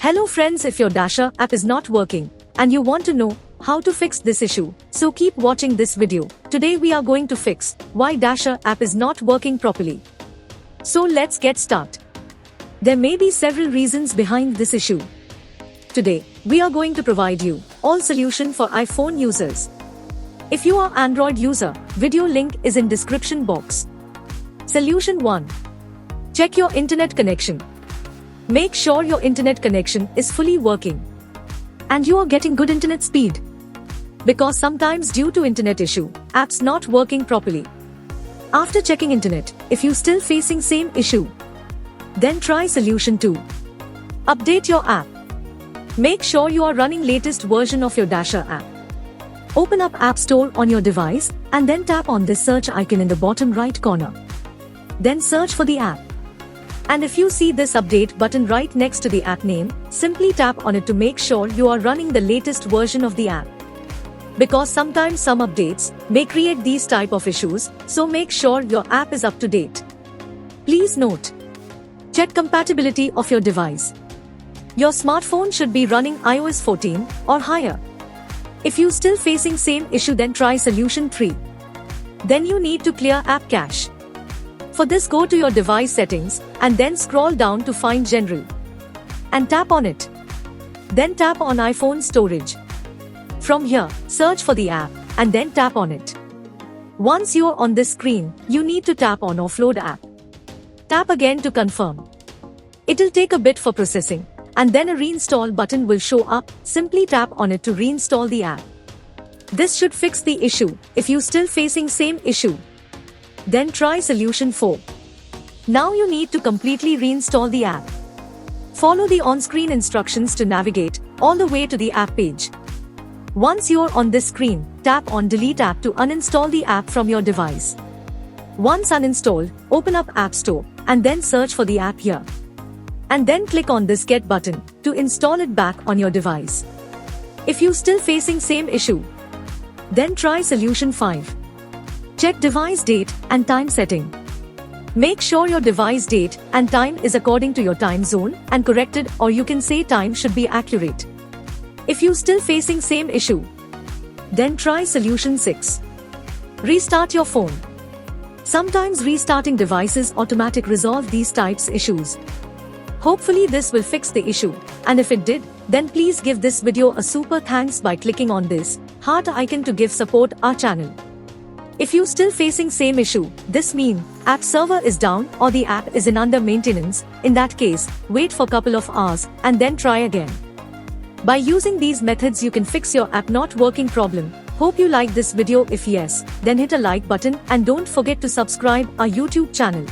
Hello friends, if your Dasher app is not working and you want to know how to fix this issue, so keep watching this video. Today we are going to fix why Dasher app is not working properly. So let's get started. There may be several reasons behind this issue. Today, we are going to provide you all solution for iPhone users. If you are Android user, video link is in description box. Solution 1. Check your internet connection. Make sure your internet connection is fully working and you are getting good internet speed. Because sometimes due to internet issue, apps not working properly. After checking internet, if you still facing same issue, then try solution 2. Update your app. Make sure you are running latest version of your Dasher app. Open up App Store on your device and then tap on this search icon in the bottom right corner. Then search for the app. And if you see this update button right next to the app name, simply tap on it to make sure you are running the latest version of the app. Because sometimes some updates may create these type of issues, so make sure your app is up to date. Please note, check compatibility of your device. Your smartphone should be running iOS 14 or higher. If you still facing same issue, then try solution 3. Then you need to clear app cache. For this, go to your device settings and then scroll down to find General and tap on it. Then tap on iPhone storage. From here, search for the app and then tap on it. Once you are on this screen, you need to tap on Offload app. Tap again to confirm. It'll take a bit for processing and then a reinstall button will show up. Simply tap on it to reinstall the app. This should fix the issue. If you still facing same issue, then try solution 4. Now you need to completely reinstall the app. Follow the on-screen instructions to navigate all the way to the app page. Once you're on this screen, tap on Delete app to uninstall the app from your device. Once uninstalled, open up App Store and then search for the app here. And then click on this Get button to install it back on your device. If you still facing same issue, then try solution 5. Check device date and time setting. Make sure your device date and time is according to your time zone and corrected, or you can say time should be accurate. If you still facing same issue, then try solution 6. Restart your phone. Sometimes restarting devices automatic resolve these types issues. Hopefully this will fix the issue, and if it did, then please give this video a super thanks by clicking on this heart icon to give support our channel. If you still facing same issue, this mean app server is down or the app is in under maintenance. In that case, wait for couple of hours and then try again. By using these methods you can fix your app not working problem. Hope you like this video. If yes, then hit a like button and don't forget to subscribe our YouTube channel.